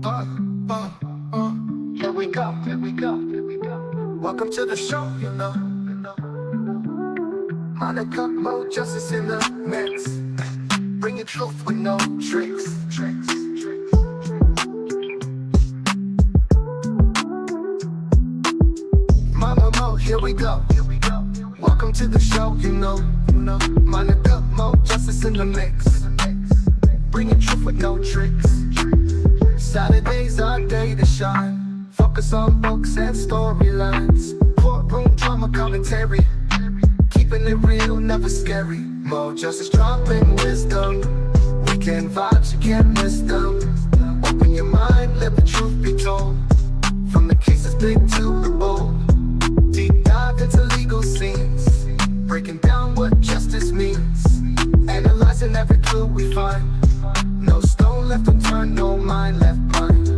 Uh, uh, uh. Here we go, here we go, here we go. Welcome to the show, you know. Monica, Mo, justice in the mix. Bringing truth with no tricks. Mama Mo, here we go. Welcome to the show, you know. Monica, Mo, justice in the mix. Bringing truth with no tricks. Saturday's our day to shine. Focus on books and storylines. Courtroom drama commentary. Keeping it real, never scary. Mo justice dropping wisdom. Weekend vibes, you can't miss them. Open your mind, let the truth be told. From the cases big to the bold. Deep dive into legal scenes. Breaking down what justice means. Analyzing every clue we find. No stone left unturned, no mind left blind.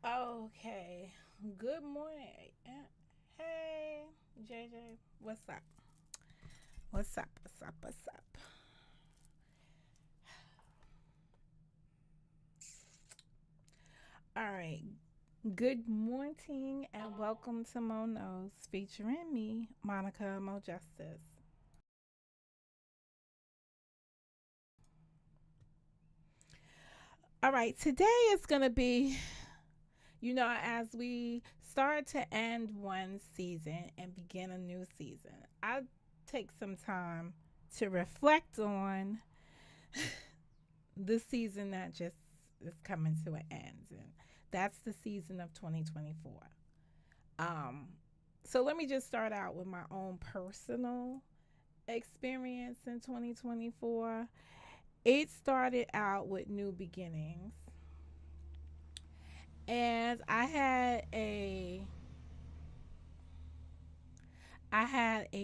Okay. Good morning. Hey, JJ. What's up? What's up? What's up? What's up? All right. Good morning and welcome to Mo Knows featuring me, Monica Mo Justice. All right. Today is going to be, as we start to end one season and begin a new season, I take some time to reflect on the season that just is coming to an end, and that's the season of 2024. Um, so let me just start out with my own personal experience in 2024. It started out with new beginnings, and I had a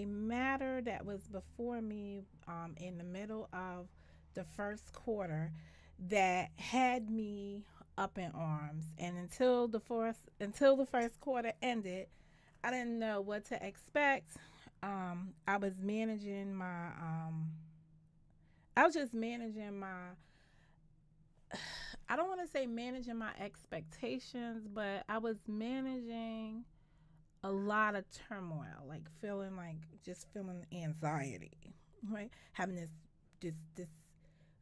matter that was before me in the middle of the first quarter that had me up in arms. And until the first quarter ended, I didn't know what to expect. I was managing my I was just managing my I don't want to say managing my expectations, but I was managing a lot of turmoil, like just feeling anxiety, right? Having this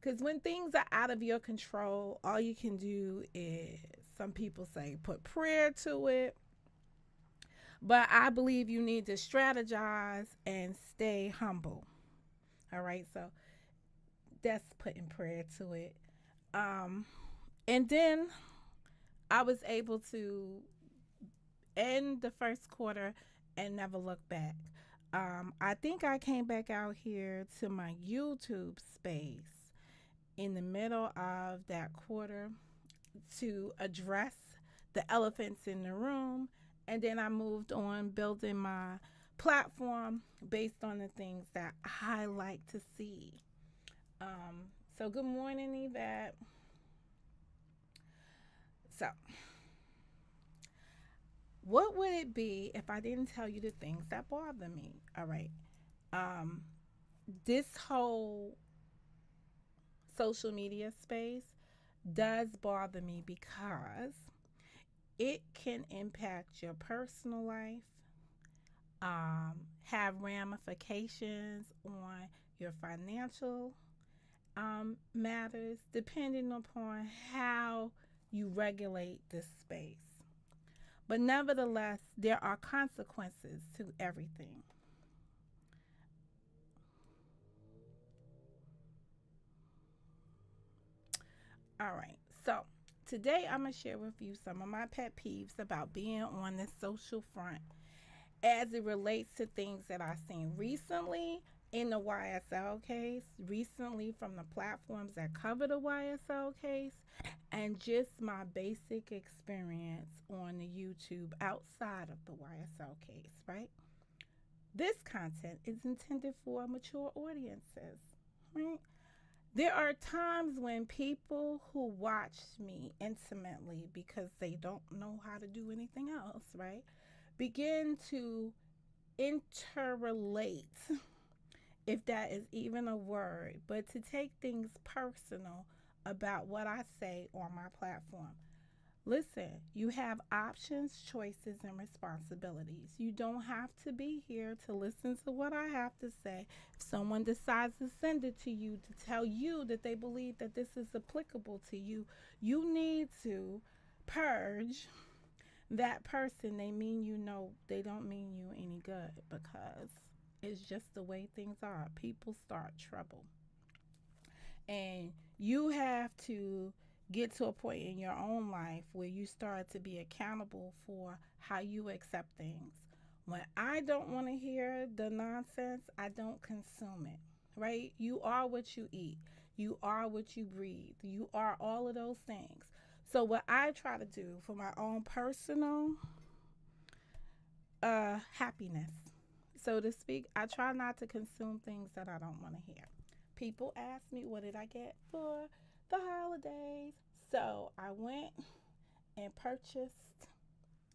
because when things are out of your control, all you can do is, some people say, put prayer to it. But I believe you need to strategize and stay humble. All right, so that's putting prayer to it. Um, and then I was able to end the first quarter and never look back. I think I came back out here to my YouTube space in the middle of that quarter to address the elephants in the room. And then I moved on building my platform based on the things that I like to see. So, good morning, Yvette. So, what would it be if I didn't tell you the things that bother me? All right. Um, this whole social media space does bother me because it can impact your personal life, have ramifications on your financial matters, depending upon how you regulate this space. But nevertheless, there are consequences to everything. All right. So today I'm going to share with you some of my pet peeves about being on the social front as it relates to things that I've seen recently in the YSL case, recently from the platforms that cover the YSL case, and just my basic experience on the YouTube outside of the YSL case, right? This content is intended for mature audiences, right? There are times when people who watch me intimately because they don't know how to do anything else, right, begin to interrelate, if that is even a word, but to take things personal about what I say on my platform. Listen, you have options, choices, and responsibilities. You don't have to be here to listen to what I have to say. If someone decides to send it to you to tell you that they believe that this is applicable to you, you need to purge that person. They mean you know, they don't mean you any good, because it's just the way things are. People start trouble. And you have to get to a point in your own life where you start to be accountable for how you accept things. When I don't want to hear the nonsense, I don't consume it, right? You are what you eat, you are what you breathe, you are all of those things. So, what I try to do for my own personal happiness, so to speak, I try not to consume things that I don't want to hear. People ask me, what did I get for the holidays? So I went and purchased,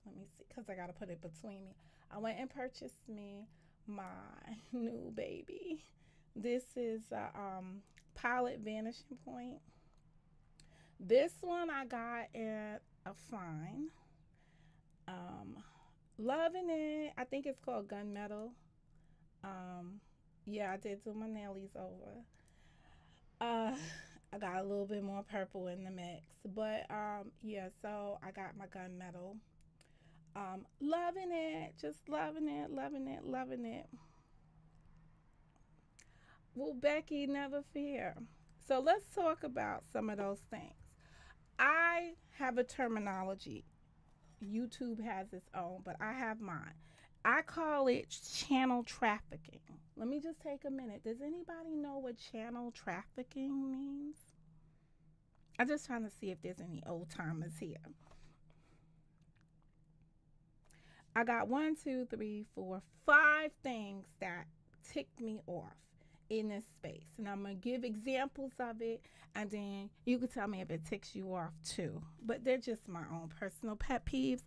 let me see, because I got to put it between me. I went and purchased me my new baby. This is a Pilot Vanishing Point. This one I got at a fine. Um, Loving it. I think it's called Gunmetal. Um, yeah, I did do my nailies over. Uh, I got a little bit more purple in the mix, but yeah. So I got my gunmetal. Loving it, just loving it, loving it, loving it. Well, Becky, never fear. So let's talk about some of those things. I have a terminology. YouTube has its own, but I have mine. I call it channel trafficking. Let me just take a minute. Does anybody know what channel trafficking means? I'm just trying to see if there's any old timers here. I got one, two, three, four, five things that ticked me off in this space. And I'm going to give examples of it, and then you can tell me if it ticks you off too. But they're just my own personal pet peeves.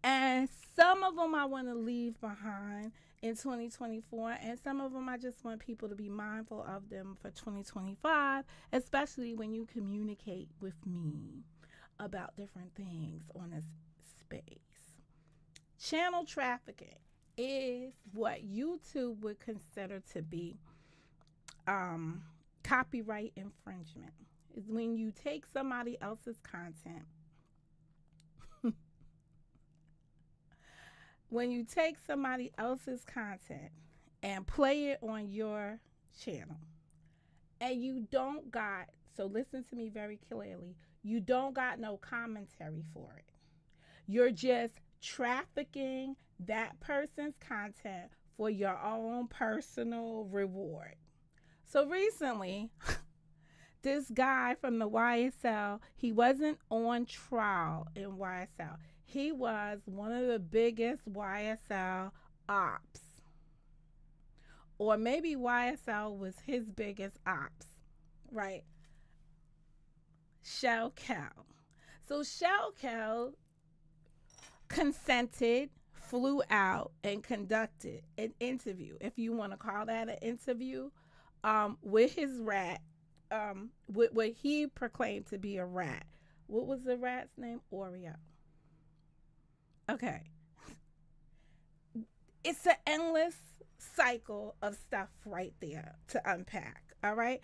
And some of them I want to leave behind in 2024, and some of them I just want people to be mindful of them for 2025, especially when you communicate with me about different things on this space. Channel trafficking is what YouTube would consider to be copyright infringement. Is when you take somebody else's content, when you take somebody else's content and play it on your channel, and you don't got, so listen to me very clearly, you don't got no commentary for it. You're just trafficking that person's content for your own personal reward. So recently, this guy from the YSL, he wasn't on trial in YSL. He was one of the biggest YSL ops. Or maybe YSL was his biggest ops, right? Shell Kell. So Shell Kell consented, flew out, and conducted an interview, if you want to call that an interview, with his rat, with what he proclaimed to be a rat. What was the rat's name? Oreo. Okay. It's an endless cycle of stuff right there to unpack. All right.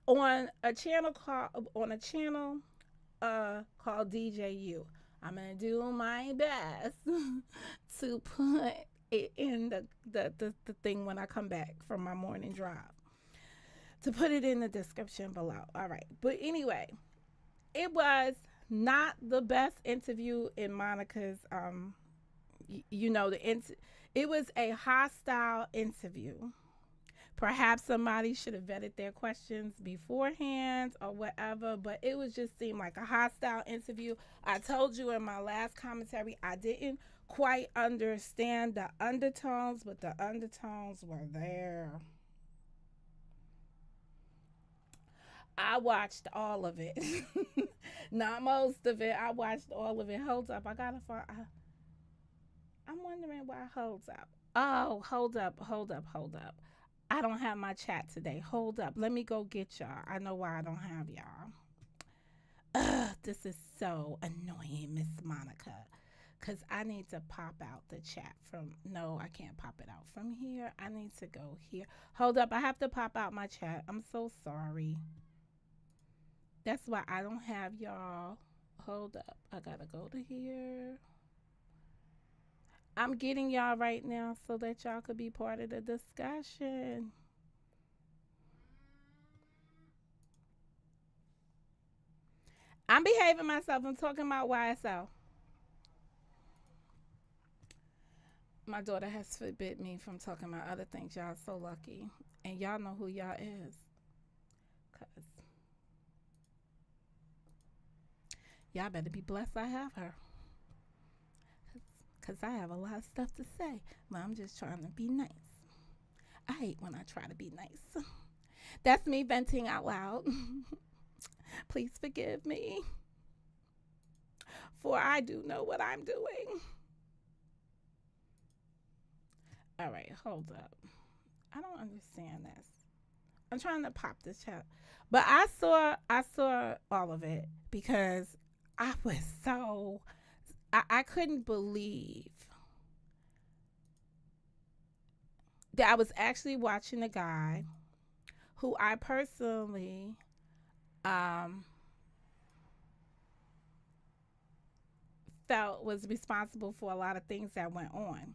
On a channel called DJU. I'm gonna do my best to put it in the thing when I come back from my morning drive. To put it in the description below. All right. But anyway, it was not the best interview in Monica's it was a hostile interview. Perhaps somebody should have vetted their questions beforehand or whatever, but it was just seemed like a hostile interview. I told you in my last commentary, I didn't quite understand the undertones, but the undertones were there. I watched all of it. Not most of it. I watched all of it. Hold up. I gotta find. I'm wondering why. Hold up. Oh, hold up. Hold up. Hold up. I don't have my chat today. Hold up. Let me go get y'all. I know why I don't have y'all. Ugh, this is so annoying, Miss Monica. Cause I need to pop out the chat from. No, I can't pop it out from here. I need to go here. Hold up. I have to pop out my chat. I'm so sorry. That's why I don't have y'all. Hold up. I gotta go to here. I'm getting y'all right now so that y'all could be part of the discussion. I'm behaving myself. I'm talking about YSL. My daughter has forbid me from talking about other things. Y'all so lucky. And y'all know who y'all is. Cause y'all better be blessed I have her. Cause I have a lot of stuff to say. But I'm just trying to be nice. I hate when I try to be nice. That's me venting out loud. Please forgive me. For I do know what I'm doing. All right, hold up. I don't understand this. I'm trying to pop this chat. But I saw all of it because I was so I couldn't believe that I was actually watching a guy who I personally um felt was responsible for a lot of things that went on.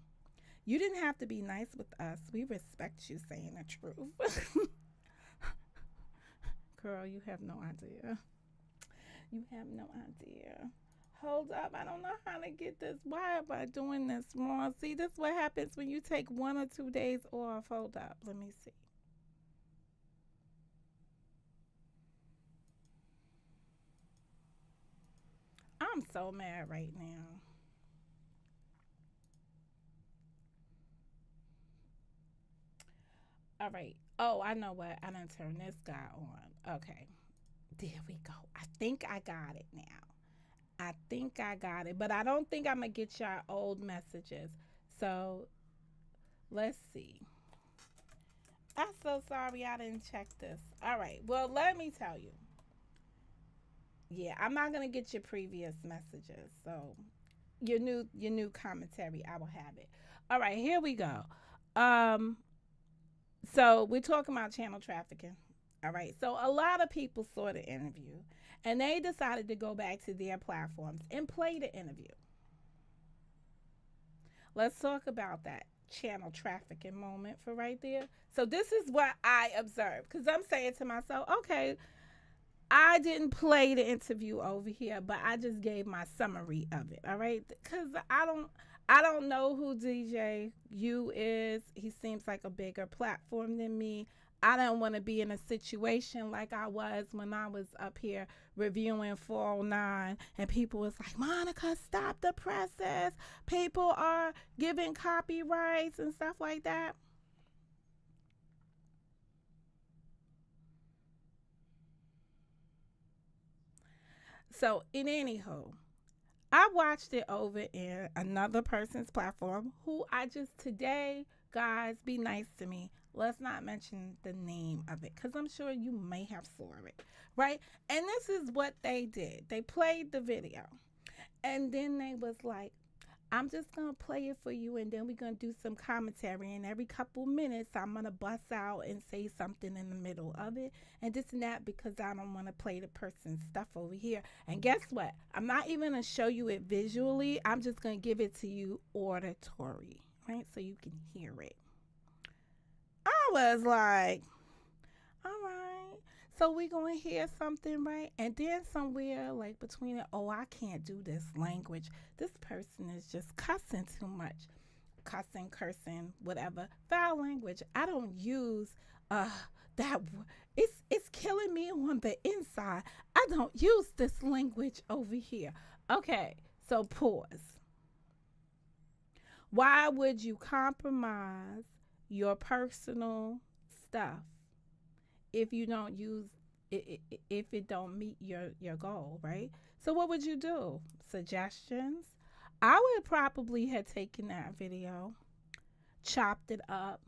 You didn't have to be nice with us. We respect you saying the truth. Girl, you have no idea. You have no idea. Hold up. I don't know how to get this. Why am I doing this wrong? See, this is what happens when you take 1 or 2 days off. Hold up. Let me see. I'm so mad right now. All right. Oh, I know what. I done turned this guy on. Okay. There we go. I think I got it now. I think I got it. But I don't think I'm going to get your old messages. So let's see. I'm so sorry I didn't check this. All right. Well, let me tell you. Yeah, I'm not going to get your previous messages. So your new commentary, I will have it. All right, here we go. Um so we're talking about channel trafficking. All right. So a lot of people saw the interview and they decided to go back to their platforms and play the interview. Let's talk about that channel trafficking moment for right there. So this is what I observed because I'm saying to myself, okay, I didn't play the interview over here, but I just gave my summary of it. All right, because I don't know who DJ U is. He seems like a bigger platform than me. I don't want to be in a situation like I was when I was up here reviewing 409 and people was like, Monica, stop the presses. People are giving copyrights and stuff like that. So, in anywho, I watched it over in another person's platform who I just today, guys, be nice to me. Let's not mention the name of it because I'm sure you may have saw it, right? And this is what they did. They played the video and then they was like, I'm just gonna play it for you, and then we're gonna do some commentary. And every couple minutes, I'm gonna bust out and say something in the middle of it, and this and that because I don't want to play the person's stuff over here. And guess what? I'm not even gonna show you it visually. I'm just gonna give it to you auditory, right? So you can hear it. I was like, all right. So we gonna hear something, right? And then somewhere like between it, oh, I can't do this language. This person is just cussing too much. Cussing, cursing, whatever. Foul language. I don't use uh that it's killing me on the inside. I don't use this language over here. Okay, so pause. Why would you compromise your personal stuff if you don't use if it don't meet your goal, right? So what would you do? Suggestions? I would probably have taken that video, chopped it up,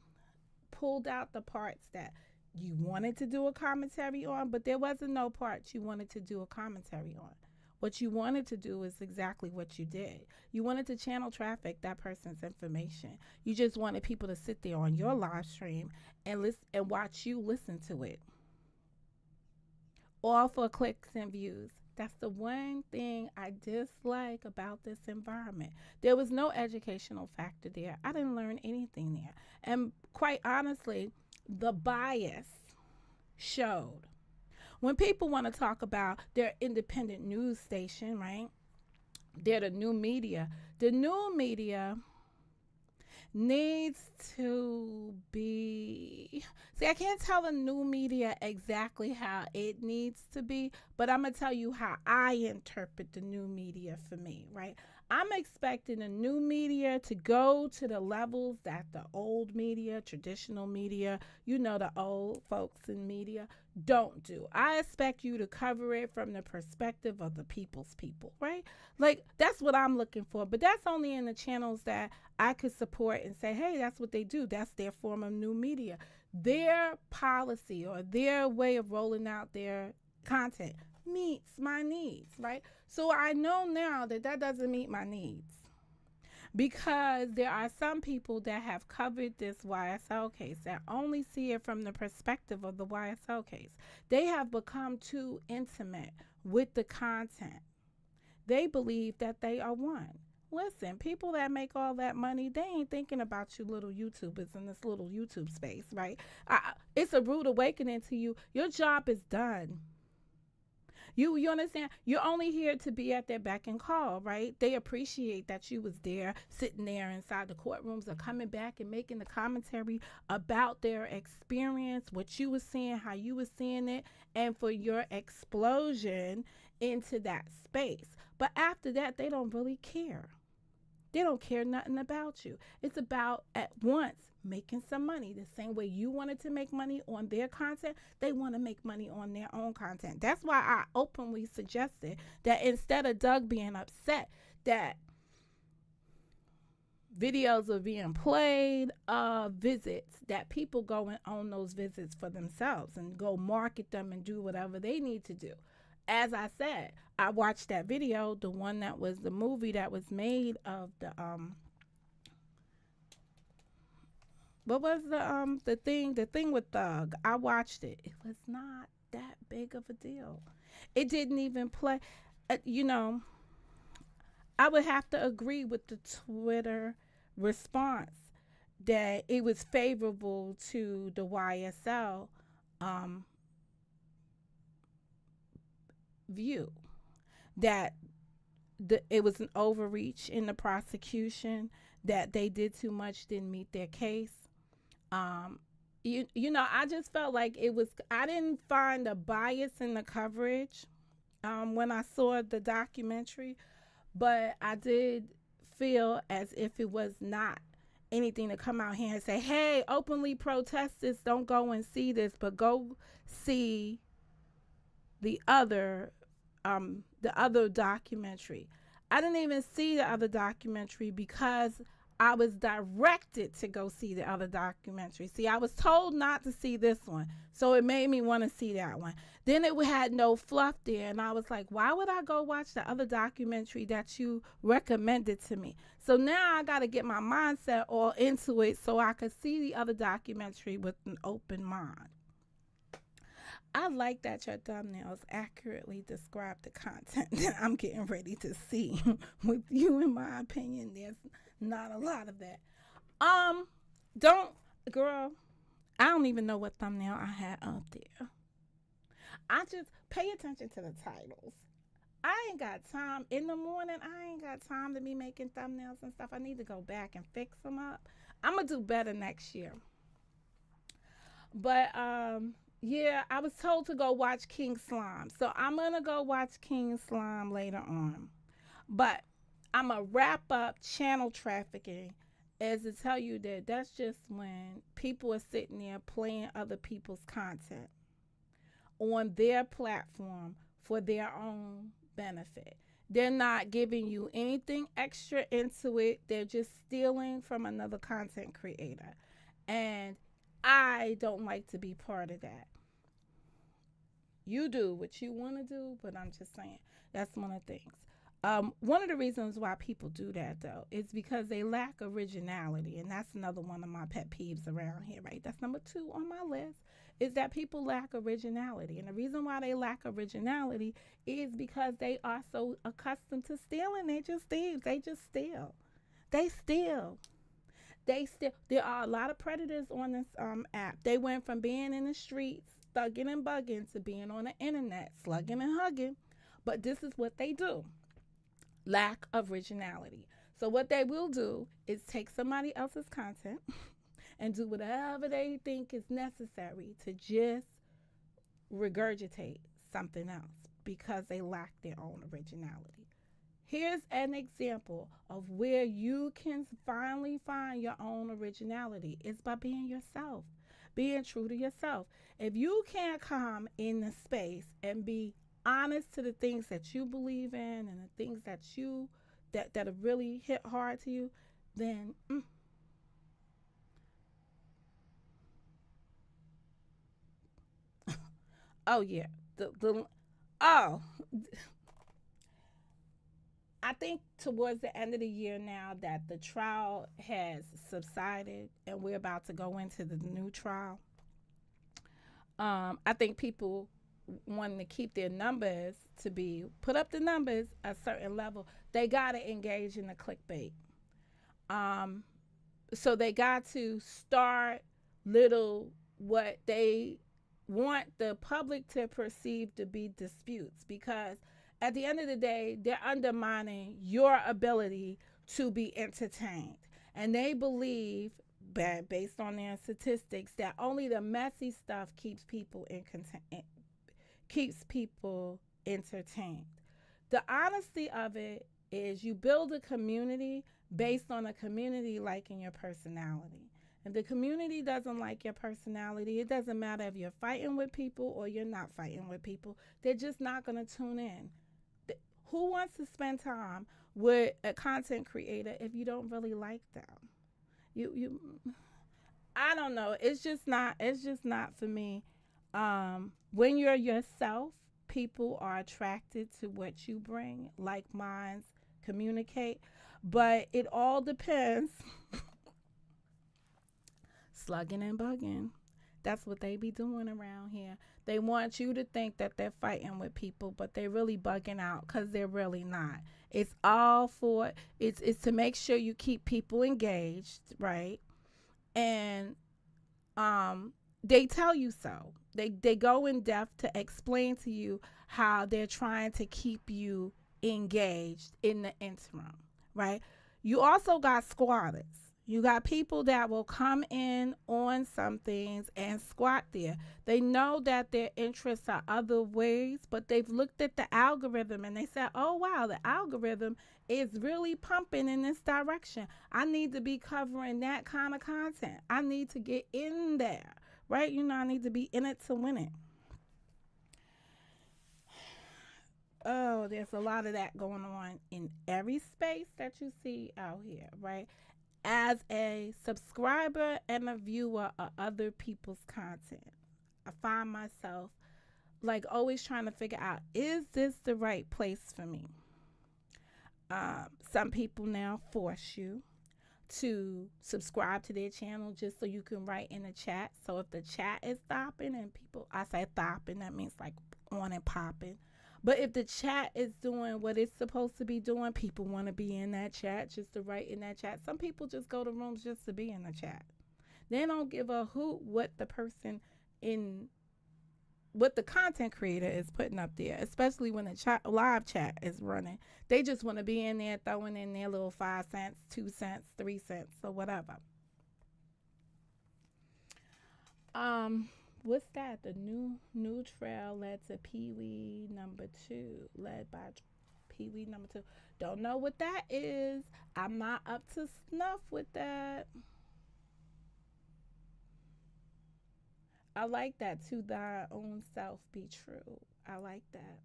pulled out the parts that you wanted to do a commentary on, but there wasn't no parts you wanted to do a commentary on. What you wanted to do is exactly what you did. You wanted to channel traffic that person's information. You just wanted people to sit there on your live stream and listen and watch you listen to it, all for clicks and views. That's the one thing I dislike about this environment. There was no educational factor there. I didn't learn anything there. And quite honestly, the bias showed. When people want to talk about their independent news station, right? They're the new media. The new media needs to be, see, I can't tell the new media exactly how it needs to be, but I'm gonna tell you how I interpret the new media for me, right? I'm expecting the new media to go to the levels that the old media, traditional media, the old folks in media don't do. I expect you to cover it from the perspective of the people's people, right? Like, that's what I'm looking for, but that's only in the channels that I could support and say, hey, that's what they do. That's their form of new media. Their policy or their way of rolling out their content meets my needs, right? So I know now that that doesn't meet my needs, because there are some people that have covered this YSL case that only see it from the perspective of the YSL case. They have become too intimate with the content. They believe that they are one. Listen, people that make all that money, they ain't thinking about you little YouTubers in this little YouTube space, right? It's a rude awakening to you. Your job is done. You understand? You're only here to be at their beck and call, right? They appreciate that you was there, sitting there inside the courtrooms, or coming back and making the commentary about their experience, what you was seeing, how you was seeing it, and for your explosion into that space. But after that, they don't really care. They don't care nothing about you. It's about, at once, making some money. The same way you wanted to make money on their content, they want to make money on their own content. That's why I openly suggested that instead of Doug being upset that videos are being played of visits, that people go and own those visits for themselves and go market them and do whatever they need to do. As I said, I watched that video, the one that was the movie that was made of the what was the thing with Thug. I watched it. It was not that big of a deal. It didn't even play. I would have to agree with the Twitter response that it was favorable to the YSL view, that it was an overreach in the prosecution, that they did too much, didn't meet their case. I just felt like I didn't find a bias in the coverage when I saw the documentary, but I did feel as if it was not anything to come out here and say, hey, openly protest this, don't go and see this, but go see the other documentary. I didn't even see the other documentary because I was directed to go see the other documentary. See, I was told not to see this one, so it made me want to see that one. Then it had no fluff there, and I was like, why would I go watch the other documentary that you recommended to me? So now I got to get my mindset all into it so I could see the other documentary with an open mind. I like that your thumbnails accurately describe the content that I'm getting ready to see. With you, in my opinion, there's not a lot of that. Girl, I don't even know what thumbnail I had up there. I just pay attention to the titles. I ain't got time in the morning. I ain't got time to be making thumbnails and stuff. I need to go back and fix them up. I'm gonna do better next year. But yeah, I was told to go watch King Slime. So I'm going to go watch King Slime later on. But I'm going to wrap up channel trafficking is to tell you that that's just when people are sitting there playing other people's content on their platform for their own benefit. They're not giving you anything extra into it. They're just stealing from another content creator. And I don't like to be part of that. You do what you want to do, but I'm just saying that's one of the things. One of the reasons why people do that though is because they lack originality, and that's another one of my pet peeves around here. Right, that's number two on my list is that people lack originality, and the reason why they lack originality is because they are so accustomed to stealing. They just thieves. They just steal. They steal. They still there are a lot of predators on this app. They went from being in the streets, thugging and bugging, to being on the internet, slugging and hugging. But this is what they do: lack of originality. So what they will do is take somebody else's content and do whatever they think is necessary to just regurgitate something else because they lack their own originality. Here's an example of where you can finally find your own originality. It's by being yourself, being true to yourself. If you can't come in the space and be honest to the things that you believe in and the things that that have really hit hard to you, then oh yeah, the oh I think towards the end of the year now that the trial has subsided and we're about to go into the new trial, I think people wanting to keep their numbers to be put up the numbers a certain level, they got to engage in the clickbait. Um, so they got to start little what they want the public to perceive to be disputes because at the end of the day they're undermining your ability to be entertained, and they believe based on their statistics that only the messy stuff keeps people entertained. The honesty of it is you build a community based on a community liking your personality. If the community doesn't like your personality, it doesn't matter if you're fighting with people or you're not fighting with people. They're just not going to tune in. Who wants to spend time with a content creator if you don't really like them? You I don't know. It's just not for me. When you're yourself, people are attracted to what you bring. Like minds communicate, but it all depends. Slugging and bugging. That's what they be doing around here. They want you to think that they're fighting with people, but they're really bugging out because they're really not. It's all for it's to make sure you keep people engaged, right? And they tell you so. They go in depth to explain to you how they're trying to keep you engaged in the interim, right? You also got squatters. You got people that will come in on some things and squat there. They know that their interests are other ways, but they've looked at the algorithm and they said, oh, wow, the algorithm is really pumping in this direction. I need to be covering that kind of content. I need to get in there, right? I need to be in it to win it. Oh, there's a lot of that going on in every space that you see out here, right? As a subscriber and a viewer of other people's content, I find myself like always trying to figure out, is this the right place for me? Some people now force you to subscribe to their channel just so you can write in the chat. So if the chat is stopping and people, I say stopping, that means like on and popping. But if the chat is doing what it's supposed to be doing, people want to be in that chat just to write in that chat. Some people just go to rooms just to be in the chat. They don't give a hoot what the person in what the content creator is putting up there, especially when the live chat is running. They just want to be in there throwing in their little 5 cents, 2 cents, 3 cents, or whatever. What's that? The new trail led to Pee Wee number 2, led by Pee Wee number two. Don't know what that is. I'm not up to snuff with that. I like that. To thy own self be true. I like that.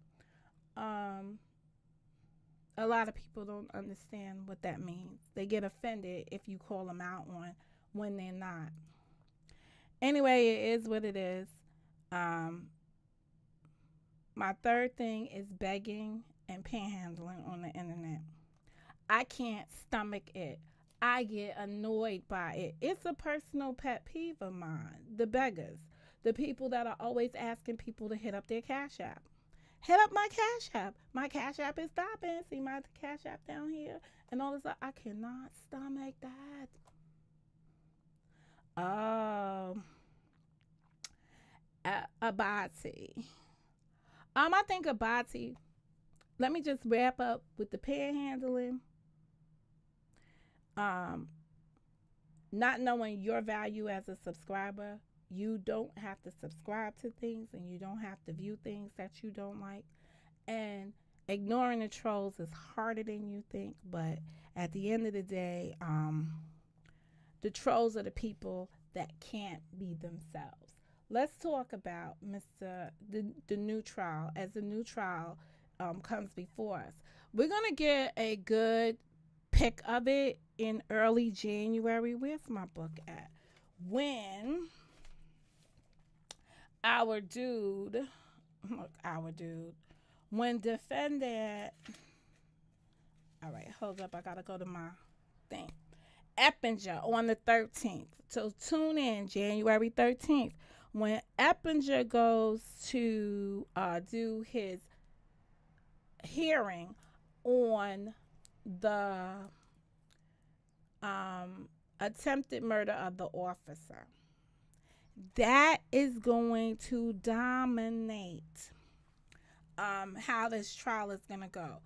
A lot of people don't understand what that means. They get offended if you call them out on when they're not. Anyway, it is what it is. Um, my third thing is begging and panhandling on the internet. I can't stomach it. I get annoyed by it. It's a personal pet peeve of mine. The beggars, the people that are always asking people to hit up their Cash App. Hit up my Cash App. My Cash App is stopping. See my Cash App down here and all this. I cannot stomach that. Um, Abati. I think Abati. Let me just wrap up with the panhandling. Um, Not knowing your value as a subscriber. You don't have to subscribe to things and you don't have to view things that you don't like. And ignoring the trolls is harder than you think, but at the end of the day, the trolls are the people that can't be themselves. Let's talk about the new trial as the new trial comes before us. We're gonna get a good pick of it in early January. Where's my book at? When our dude, when defendant, all right, hold up, I gotta go to my thing. Eppinger on the 13th. So tune in January 13th when Eppinger goes to do his hearing on the attempted murder of the officer. That is going to dominate how this trial is going to go.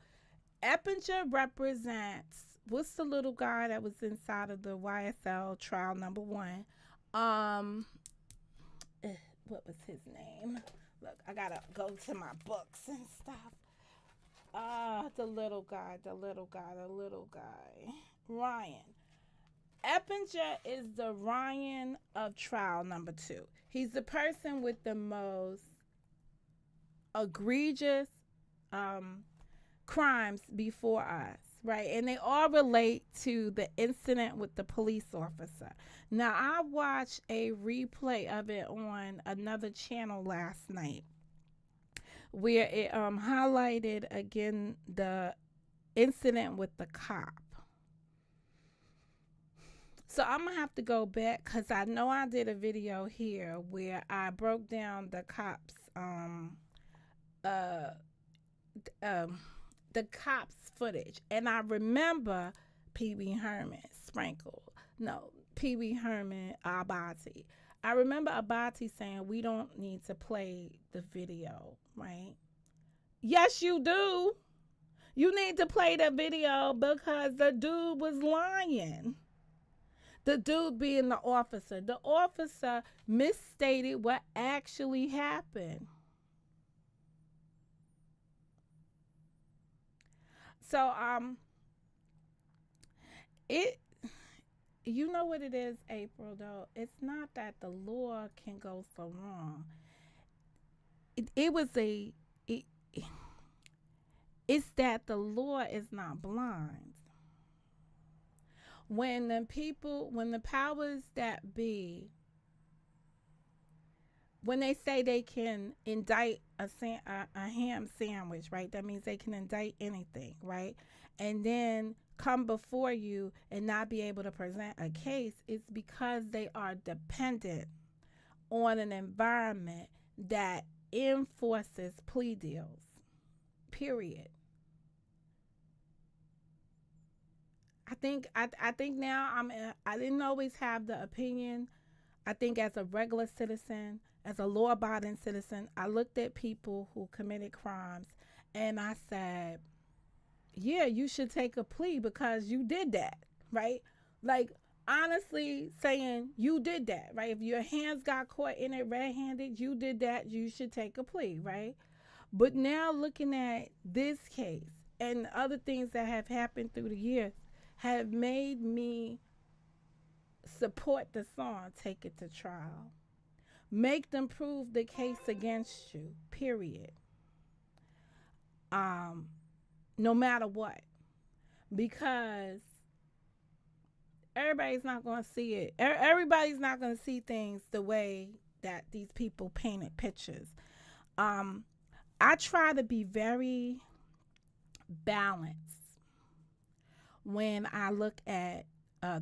Eppinger represents, what's the little guy that was inside of the YSL trial number one? What was his name? Look, I gotta go to my books and stuff. The little guy. Ryan. Eppinger is the Ryan of trial number two. He's the person with the most egregious crimes before us, right? And they all relate to the incident with the police officer. Now, I watched a replay of it on another channel last night where it highlighted again the incident with the cop. So I'm going to have to go back because I know I did a video here where I broke down the cops' the cops footage, and I remember Pee Wee Herman Abati. I remember Abati saying we don't need to play the video, right? Yes, you do. You need to play the video because the dude was lying. The dude being the officer. The officer misstated what actually happened. So you know what it is, April, though? It's not that the law can go so wrong. It's that the law is not blind. When the powers that be, when they say they can indict a ham sandwich, right? That means they can indict anything, right? And then come before you and not be able to present a case, it's because they are dependent on an environment that enforces plea deals. Period. I think now I didn't always have the opinion. I think as a regular citizen, as a law-abiding citizen, I looked at people who committed crimes and I said, yeah, you should take a plea because you did that, right? Like, honestly saying you did that, right? If your hands got caught in it red-handed, you did that, you should take a plea, right? But now looking at this case, and other things that have happened through the years have made me support the song Take It to Trial. Make them prove the case against you, period. Um, no matter what. Because everybody's not going to see it. Everybody's not going to see things the way that these people painted pictures. Um, I try to be very balanced when I look at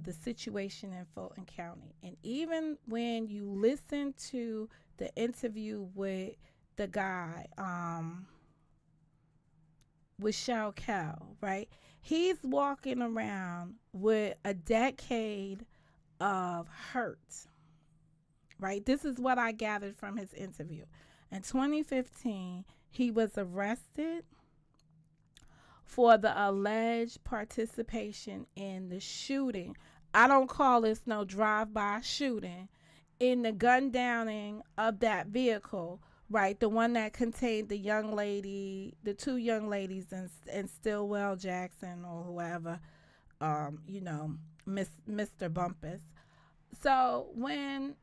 the situation in Fulton County. And even when you listen to the interview with the guy, with Shell Kell, right? He's walking around with a decade of hurt, right? This is what I gathered from his interview. In 2015, he was arrested for the alleged participation in the shooting. I don't call this no drive-by shooting, in the gun downing of that vehicle, right? The one that contained the young lady, the two young ladies in Stillwell Jackson or whoever, Mr. Bumpus. So when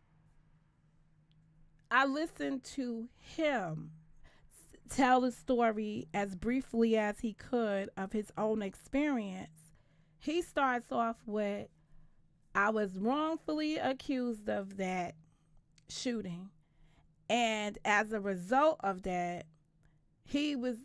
I listened to him tell the story as briefly as he could of his own experience, he starts off with, I was wrongfully accused of that shooting, and as a result of that, he was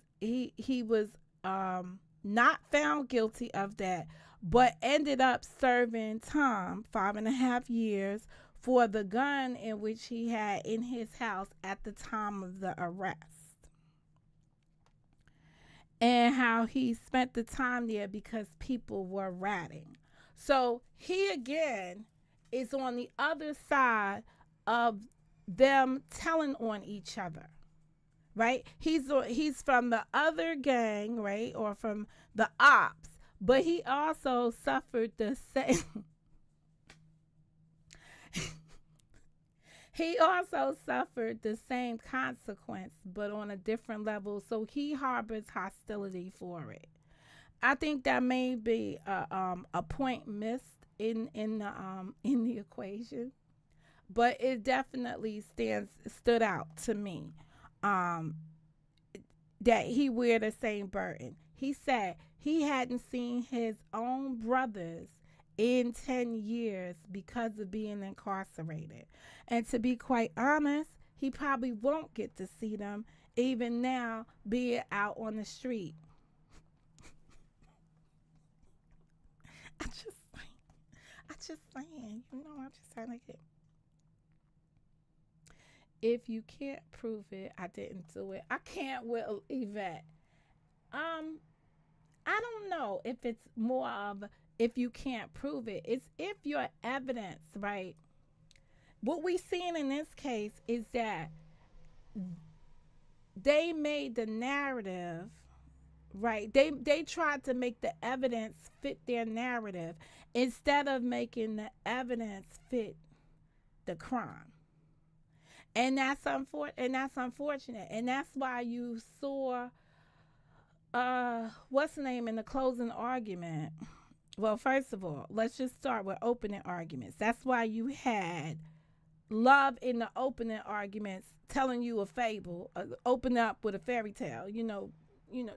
not found guilty of that, but ended up serving time, 5.5 years, for the gun in which he had in his house at the time of the arrest, and how he spent the time there because people were ratting. So he again is on the other side of them telling on each other, right? He's from the other gang, right, or from the ops, but he also suffered the same. He also suffered the same consequence, but on a different level. So he harbors hostility for it. I think that may be a point missed in the equation, but it definitely stood out to me, um, that he wear the same burden. He said he hadn't seen his own brothers in 10 years because of being incarcerated. And to be quite honest, he probably won't get to see them even now, being out on the street. I just saying, I'm just trying to get. If you can't prove it, I didn't do it. I can't with Yvette. I don't know if it's more of if you can't prove it. It's if your evidence, right? What we seen in this case is that they made the narrative, right? They tried to make the evidence fit their narrative instead of making the evidence fit the crime. And that's unfortunate. And that's why you saw what's the name in the closing argument. Well, first of all, let's just start with opening arguments. That's why you had Love in the opening arguments telling you a fable, open up with a fairy tale,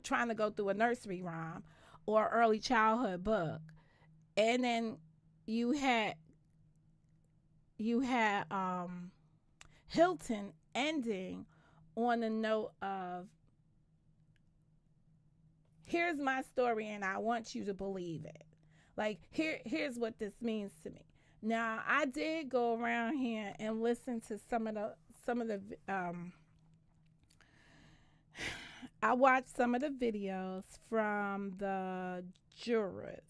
trying to go through a nursery rhyme or early childhood book. And then you had Hilton ending on the note of, here's my story and I want you to believe it. Like, here's what this means to me. Now, I did go around here and listen to some of the I watched some of the videos from the jurors.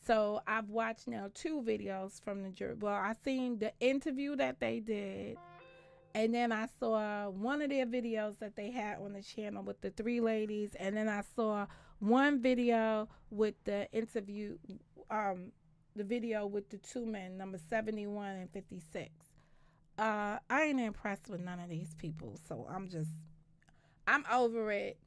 So I've watched now 2 videos from the jurors. Well, I seen the interview that they did, and then I saw one of their videos that they had on the channel with the 3 ladies, and then I saw one video with the interview, the video with the 2 men, number 71 and 56. I ain't impressed with none of these people, so I'm over it.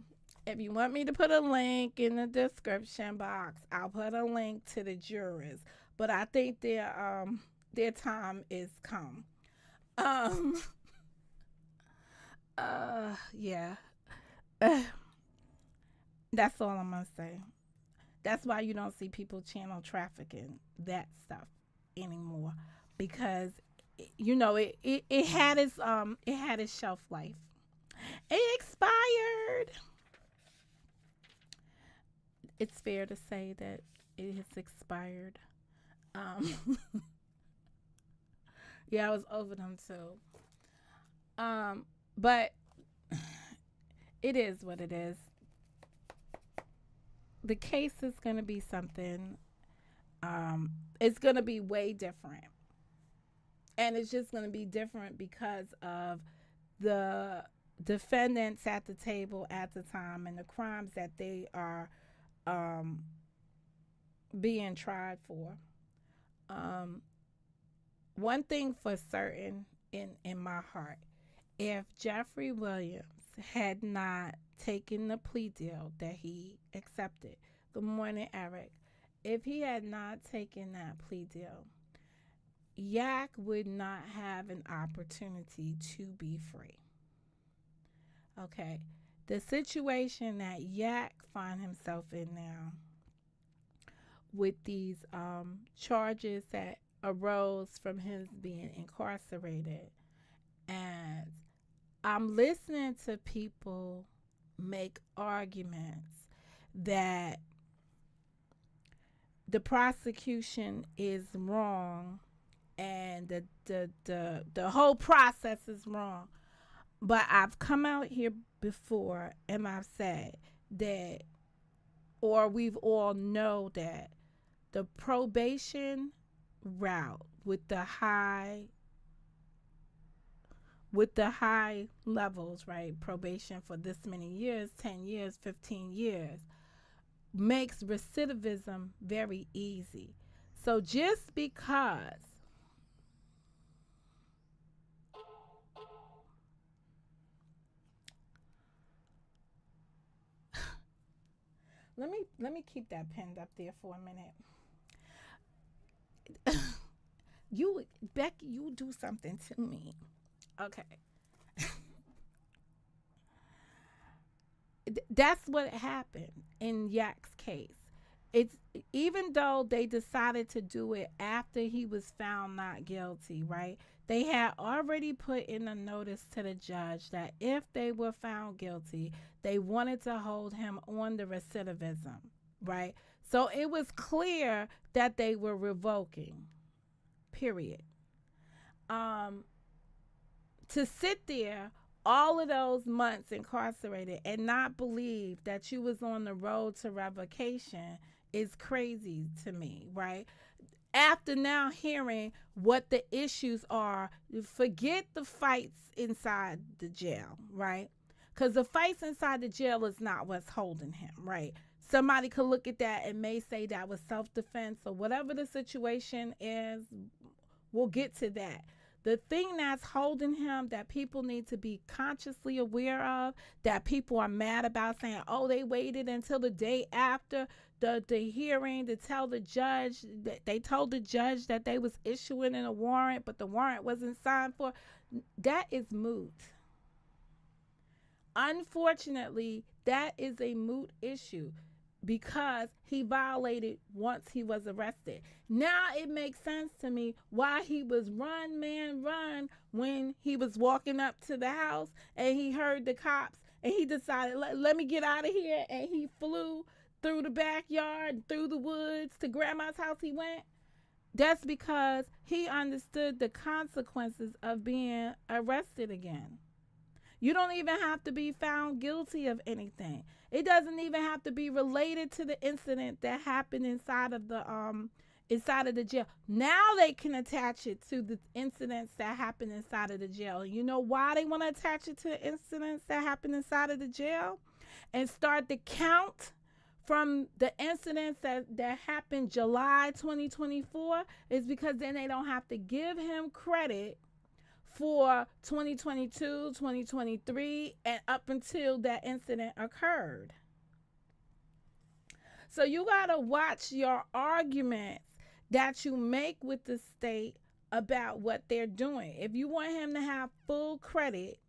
If you want me to put a link in the description box, I'll put a link to the jurors. But I think their time is come. Um yeah. That's all I'm gonna say. That's why you don't see people channel trafficking that stuff anymore, because it had its shelf life. It expired. It's fair to say that it has expired. Um, yeah, I was over them too. But it is what it is. The case is going to be something. It's going to be way different, and it's just going to be different because of the defendants at the table at the time and the crimes that they are um, being tried for. Um, One thing for certain in my heart, if Jeffrey Williams had not taken the plea deal that he accepted, good morning, Eric. If he had not taken that plea deal, Yak would not have an opportunity to be free. Okay. The situation that Yak find himself in now with these charges that arose from his being incarcerated, and I'm listening to people make arguments that the prosecution is wrong and the whole process is wrong. But I've come out here before and I've said that, or we've all know that the probation route with the high levels, right? Probation for this many years, 10 years, 15 years, makes recidivism very easy. So just because let me keep that pinned up there for a minute. You, Becky, you do something to me. Okay. That's what happened in Yak's case. It's even though they decided to do it after he was found not guilty, right? They had already put in a notice to the judge that if they were found guilty, they wanted to hold him on the recidivism, right? So it was clear that they were revoking. Period. Um to sit there all of those months incarcerated and not believe that you was on the road to revocation is crazy to me, right? After now hearing what the issues are, forget the fights inside the jail, right? Because the fights inside the jail is not what's holding him, right? Somebody could look at that and may say that was self-defense or whatever the situation is. We'll get to that. The thing that's holding him that people need to be consciously aware of, that people are mad about, saying, oh, they waited until the day after the hearing to tell the judge, that they told the judge that they was issuing a warrant, but the warrant wasn't signed for. That is moot. Unfortunately, that is a moot issue because he violated once he was arrested. Now it makes sense to me why he was run, man, run when he was walking up to the house and he heard the cops and he decided, let me get out of here, and he flew through the backyard, through the woods to grandma's house he went. That's because he understood the consequences of being arrested again. You don't even have to be found guilty of anything. It doesn't even have to be related to the incident that happened inside of the jail. Now they can attach it to the incidents that happened inside of the jail. You know why they want to attach it to incidents that happened inside of the jail? And start the count from the incidents that happened July 2024 is because then they don't have to give him credit for 2022, 2023, and up until that incident occurred. So you got to watch your arguments that you make with the state about what they're doing. If you want him to have full credit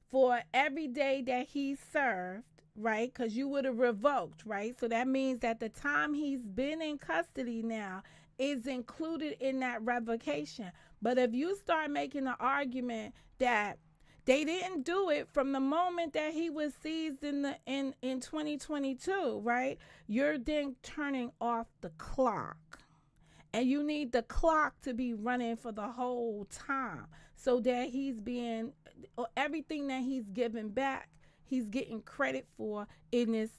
for every day that he served, right? Because you would have revoked, right? So that means that the time he's been in custody now is included in that revocation. But if you start making the argument that they didn't do it from the moment that he was seized in 2022, right? You're then turning off the clock. And you need the clock to be running for the whole time so that he's being everything that he's given back, he's getting credit for in this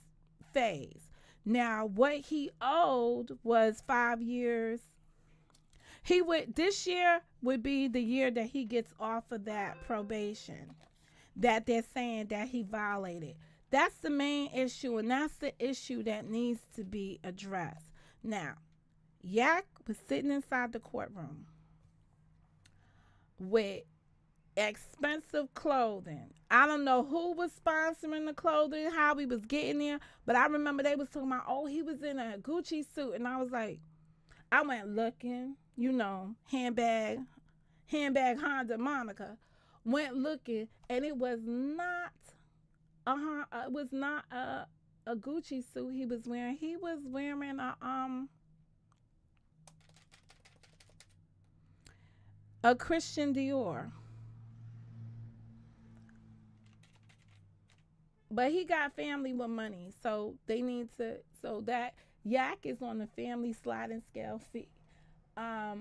phase. Now, what he owed was 5 years. He would This year would be the year that he gets off of that probation that they're saying that he violated. That's the main issue, and that's the issue that needs to be addressed. Now, Yak was sitting inside the courtroom with expensive clothing. I don't know who was sponsoring the clothing, how he was getting there, but I remember they was talking about, oh, he was in a Gucci suit, and I was like, I went looking, handbag Honda Monica, went looking, and it was not a Gucci suit he was wearing. He was wearing a Christian Dior. But he got family with money, so they need to. So that Yak is on the family sliding scale fee. I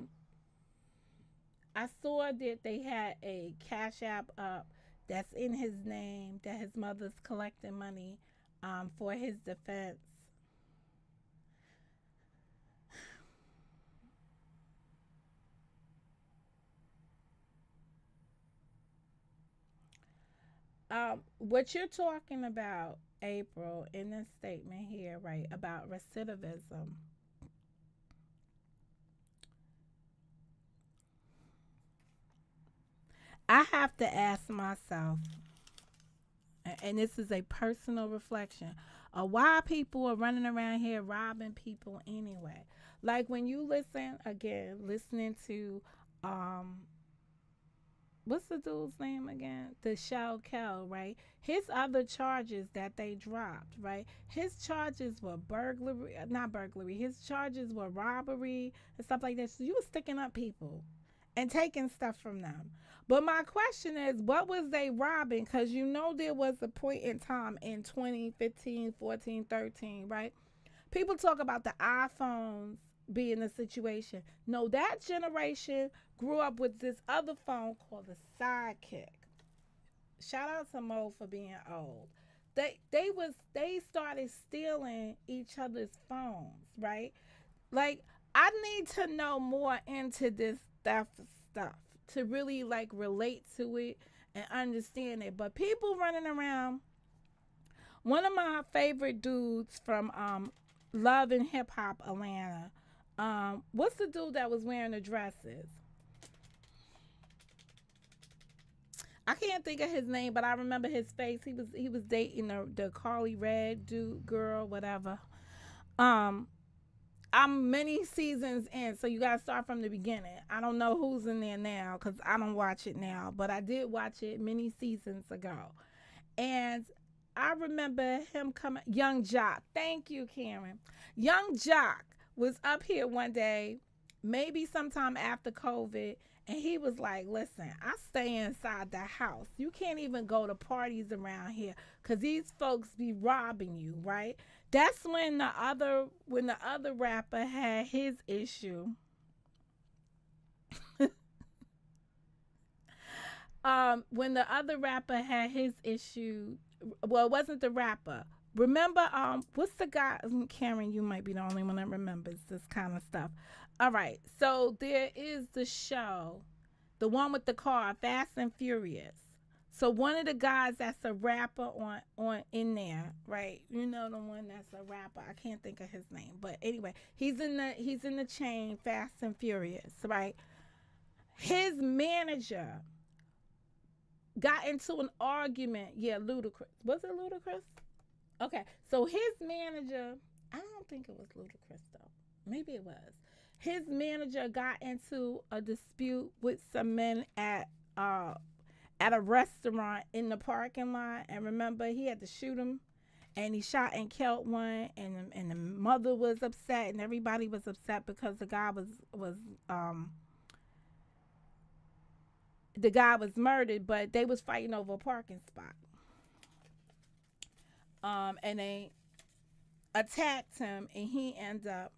saw that they had a Cash App up that's in his name, that his mother's collecting money for his defense. What you're talking about, April, in this statement here, right, about recidivism. I have to ask myself, and this is a personal reflection, of why people are running around here robbing people anyway. Like when you listening to um what's the dude's name again? The Shell Kell, right? His other charges that they dropped, right? His charges were burglary, not burglary. His charges were robbery and stuff like that. So you were sticking up people and taking stuff from them. But my question is, what was they robbing? Because there was a point in time in 2015, 14, 13, right? People talk about the iPhones being a situation. No, that generation grew up with this other phone called the Sidekick. Shout out to Mo for being old. They started stealing each other's phones, right? Like, I need to know more into this stuff to really like relate to it and understand it. But people running around. One of my favorite dudes from Love and Hip Hop Atlanta. What's the dude that was wearing the dresses? I can't think of his name, but I remember his face. He was dating the Carly Red dude, girl, whatever. Um, I'm many seasons in, so you gotta start from the beginning. I don't know who's in there now because I don't watch it now, but I did watch it many seasons ago, and I remember him coming. Young Jock, thank you, Karen. Young Jock was up here one day, maybe sometime after COVID, and he was like, listen, I stay inside the house. You can't even go to parties around here because these folks be robbing you, right? That's when the other rapper had his issue. When the other rapper had his issue, well, it wasn't the rapper. Remember, what's the guy? Karen, you might be the only one that remembers this kind of stuff. All right, so there is the show, the one with the car, Fast and Furious. So one of the guys that's a rapper on in there, right? You know the one that's a rapper. I can't think of his name, but anyway, he's in the chain Fast and Furious, right? His manager got into an argument. Yeah, Ludacris. Was it Ludacris? Okay, so his manager, I don't think it was Ludacris though. Maybe it was. His manager got into a dispute with some men uh at a restaurant in the parking lot, and remember he had to shoot him, and he shot and killed one, and the mother was upset, and everybody was upset because um the guy was murdered, but they was fighting over a parking spot. And they attacked him, and he ended up.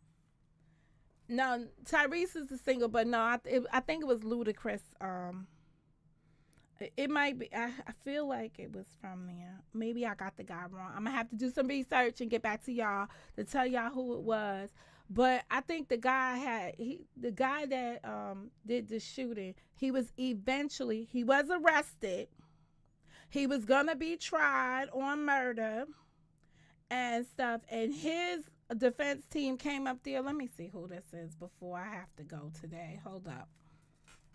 No, Tyrese is the single, but no, I think it was Ludacris. It might be. I feel like it was from there. Maybe I got the guy wrong. I'm gonna have to do some research and get back to y'all to tell y'all who it was. But I think the guy that did the shooting. He was arrested. He was gonna be tried on murder and stuff. And his defense team came up there. Let me see who this is before I have to go today. Hold up.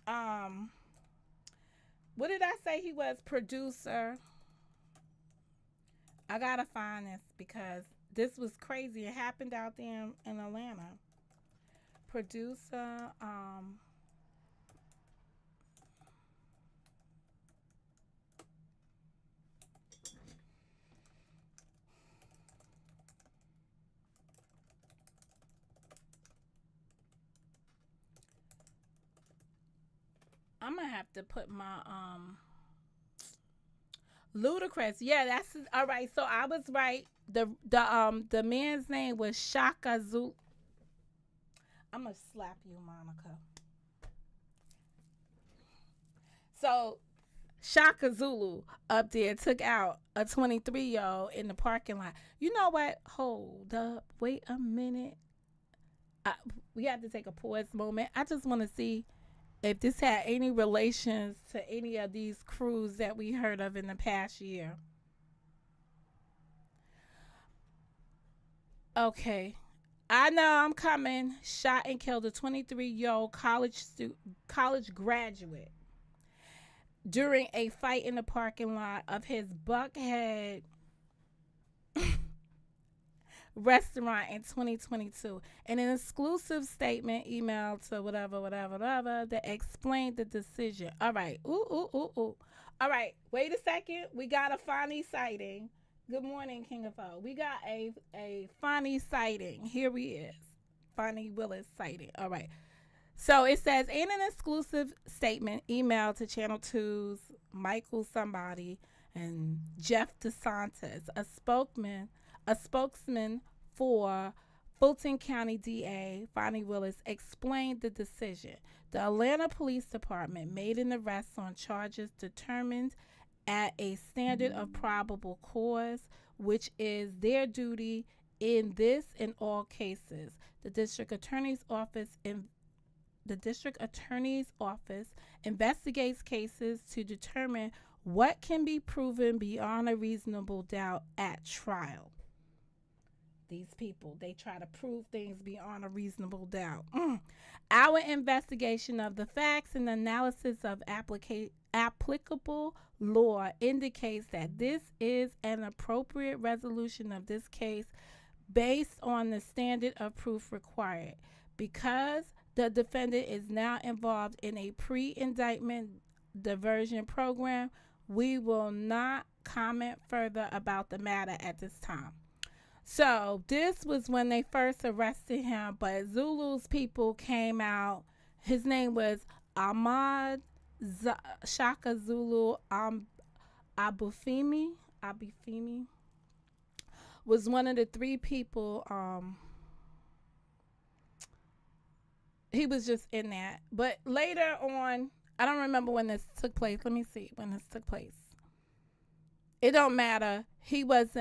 Um, what did I say he was? Producer. I gotta find this because this was crazy. It happened out there in Atlanta. Producer. I'm gonna have to put my Ludacris. Yeah, that's all right. So I was right. The man's name was Shaka Zulu. I'm gonna slap you, Monica. So Shaka Zulu up there took out a 23-year-old in the parking lot. You know what? Hold up. Wait a minute. I, we have to take a pause moment. I just want to see if this had any relations to any of these crews that we heard of in the past year. Okay. I know I'm coming. Shot and killed a 23-year-old college graduate during a fight in the parking lot of his Buckhead restaurant in 2022. In an exclusive statement emailed to whatever that explained the decision. All right. Ooh, ooh, ooh, ooh. All right. Wait a second. We got a funny sighting. Good morning, King of O. We got a funny sighting. Here he is. Funny Willis sighting. All right. So it says in an exclusive statement emailed to Channel 2's Michael somebody and Jeff DeSantis, a spokesman for Fulton County DA Fonnie Willis explained the decision. The Atlanta Police Department made an arrest on charges determined at a standard of probable cause, which is their duty in this and all cases. The district attorney's office investigates cases to determine what can be proven beyond a reasonable doubt at trial. These people, they try to prove things beyond a reasonable doubt. Our investigation of the facts and analysis of applicable law indicates that this is an appropriate resolution of this case based on the standard of proof required. Because the defendant is now involved in a pre-indictment diversion program, we will not comment further about the matter at this time. So this was when they first arrested him, but Zulu's people came out. His name was Ahmad Shaka Zulu Abufimi. Abufimi was one of the three people. He was just in that. But later on, I don't remember when this took place. Let me see when this took place. It don't matter. He was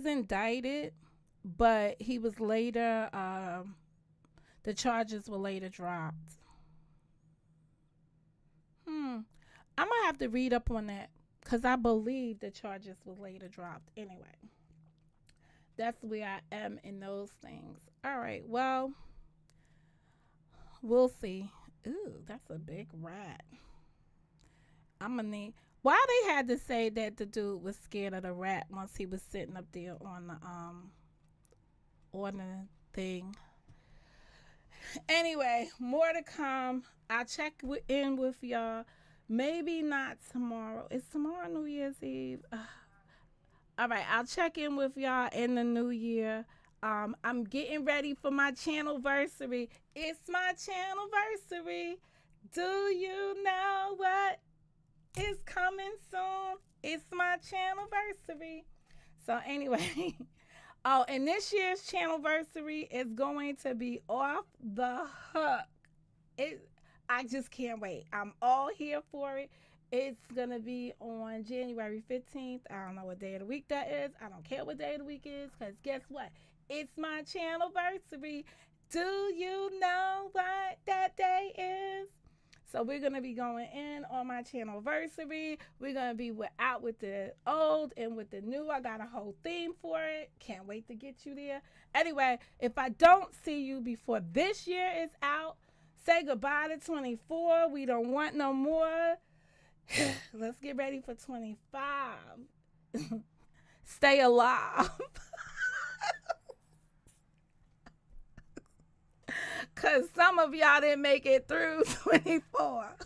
indicted, but he was later the charges were later dropped. I'm gonna have to read up on that because I believe the charges were later dropped. Anyway, that's where I am in those things. All right, well, we'll see. Ooh, that's a big rat. I'm gonna need. Why they had to say that the dude was scared of the rat once he was sitting up there on the thing. Anyway, more to come. I'll check in with y'all. Maybe not tomorrow. Is tomorrow New Year's Eve? All right, I'll check in with y'all in the new year. I'm getting ready for my channelversary. It's my channelversary. Do you know what is coming soon? It's my channelversary. So anyway, oh, and this year's channelversary is going to be off the hook. It, I just can't wait. I'm all here for it. It's gonna be on January 15th. I don't know what day of the week that is. I don't care what day of the week is, because guess what? It's my channelversary. Do you know what that day is? So we're gonna be going in on my channelversary. We're gonna be out with the old and with the new. I got a whole theme for it. Can't wait to get you there. Anyway, if I don't see you before this year is out, say goodbye to 24. We don't want no more. Let's get ready for 25. Stay alive. Because some of y'all didn't make it through 24.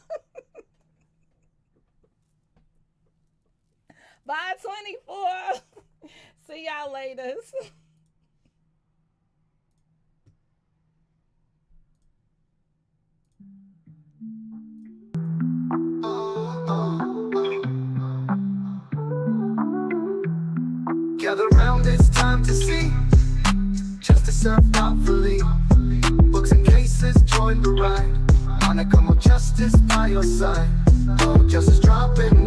Bye, 24. See y'all later. Gather round, it's time to see. Just to serve thoughtfully. Books and cases, join the ride. Wanna come with justice by your side. Oh, justice dropping